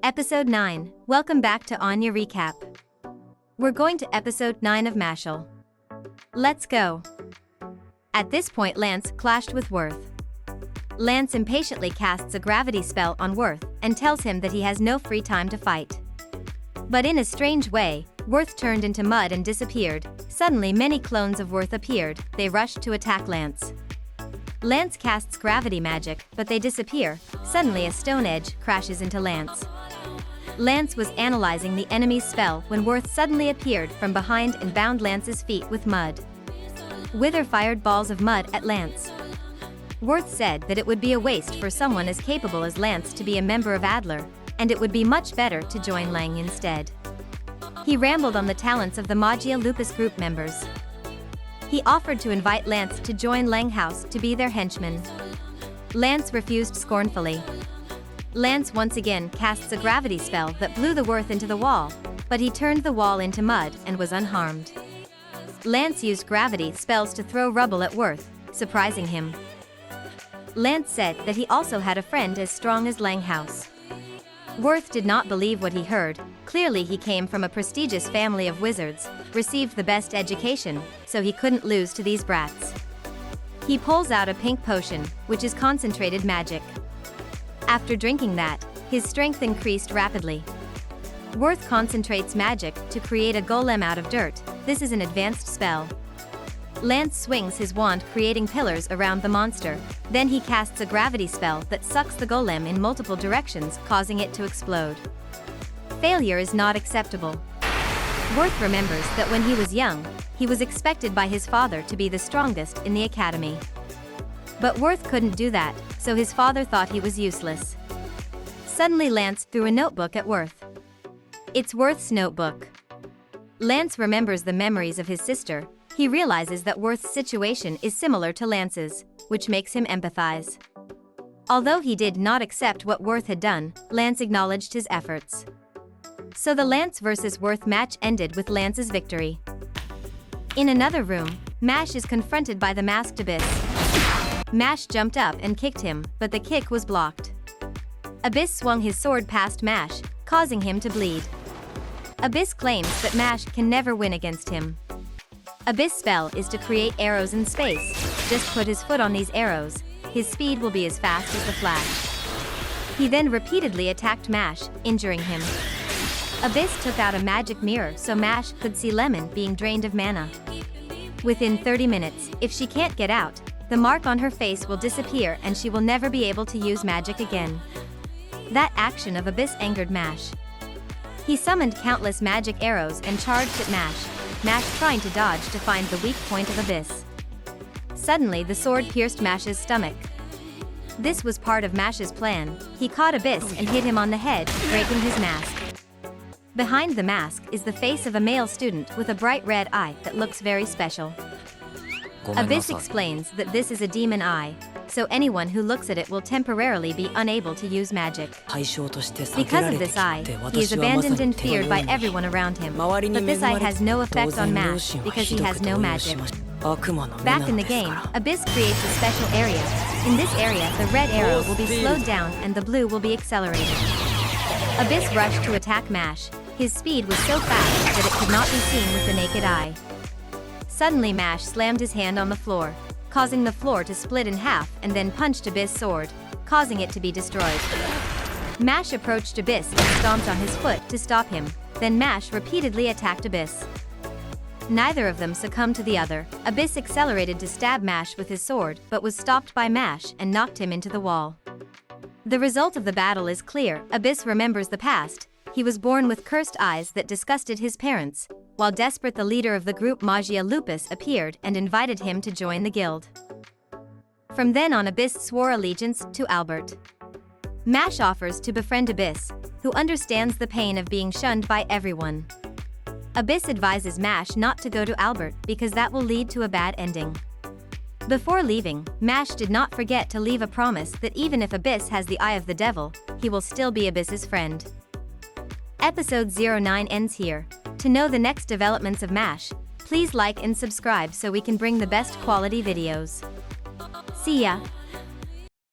Episode 9. Welcome back to Anya Recap. We're going to episode 9 of Mashle. Let's go. At this point, Lance clashed with Worth. Lance impatiently casts a gravity spell on Worth and tells him that he has no free time to fight. But in a strange way, Worth turned into mud and disappeared. Suddenly many clones of Worth appeared. They rushed to attack Lance. Lance casts gravity magic, but they disappear. Suddenly a stone edge crashes into Lance. Lance was analyzing the enemy's spell when Worth suddenly appeared from behind and bound Lance's feet with mud. Wither fired balls of mud at Lance. Worth said that it would be a waste for someone as capable as Lance to be a member of Adler, and it would be much better to join Lang instead. He rambled on the talents of the Magia Lupus group members. He offered to invite Lance to join Lang House to be their henchman. Lance refused scornfully. Lance once again casts a gravity spell that blew the Worth into the wall, but he turned the wall into mud and was unharmed. Lance used gravity spells to throw rubble at Worth, surprising him. Lance said that he also had a friend as strong as Lang House. Worth did not believe what he heard. Clearly he came from a prestigious family of wizards, received the best education, so he couldn't lose to these brats. He pulls out a pink potion, which is concentrated magic. After drinking that, his strength increased rapidly. Worth concentrates magic to create a golem out of dirt. This is an advanced spell. Lance swings his wand, creating pillars around the monster. Then he casts a gravity spell that sucks the golem in multiple directions, causing it to explode. Failure is not acceptable. Worth remembers that when he was young, he was expected by his father to be the strongest in the academy. But Worth couldn't do that, so his father thought he was useless. Suddenly Lance threw a notebook at Worth. It's Worth's notebook. Lance remembers the memories of his sister. He realizes that Worth's situation is similar to Lance's, which makes him empathize. Although he did not accept what Worth had done, Lance acknowledged his efforts. So the Lance vs. Worth match ended with Lance's victory. In another room, Mash is confronted by the masked Abyss. Mash jumped up and kicked him, but the kick was blocked. Abyss swung his sword past Mash, causing him to bleed. Abyss claims that Mash can never win against him. Abyss' spell is to create arrows in space. Just put his foot on these arrows, his speed will be as fast as the Flash. He then repeatedly attacked Mash, injuring him. Abyss took out a magic mirror so Mash could see Lemon being drained of mana. Within 30 minutes, if she can't get out, the mark on her face will disappear and she will never be able to use magic again. That action of Abyss angered Mash. He summoned countless magic arrows and charged at Mash, trying to dodge to find the weak point of Abyss. Suddenly the sword pierced Mash's stomach. This was part of Mash's plan. He caught Abyss and hit him on the head, breaking his mask. Behind the mask is the face of a male student with a bright red eye that looks very special. Abyss explains that this is a demon eye, so anyone who looks at it will temporarily be unable to use magic. Because of this eye, he is abandoned and feared by everyone around him, but this eye has no effect on Mash because he has no magic. Back in the game, Abyss creates a special area. In this area, the red arrow will be slowed down and the blue will be accelerated. Abyss rushed to attack Mash. His speed was so fast that it could not be seen with the naked eye. Suddenly Mash slammed his hand on the floor, causing the floor to split in half and then punched Abyss' sword, causing it to be destroyed. Mash approached Abyss and stomped on his foot to stop him, then Mash repeatedly attacked Abyss. Neither of them succumbed to the other. Abyss accelerated to stab Mash with his sword but was stopped by Mash and knocked him into the wall. The result of the battle is clear. Abyss remembers the past. He was born with cursed eyes that disgusted his parents. While desperate, the leader of the group Magia Lupus appeared and invited him to join the guild. From then on, Abyss swore allegiance to Albert. Mash offers to befriend Abyss, who understands the pain of being shunned by everyone. Abyss advises Mash not to go to Albert because that will lead to a bad ending. Before leaving, Mash did not forget to leave a promise that even if Abyss has the eye of the devil, he will still be Abyss's friend. Episode 09 ends here. To know the next developments of Mash, please like and subscribe so we can bring the best quality videos. See ya!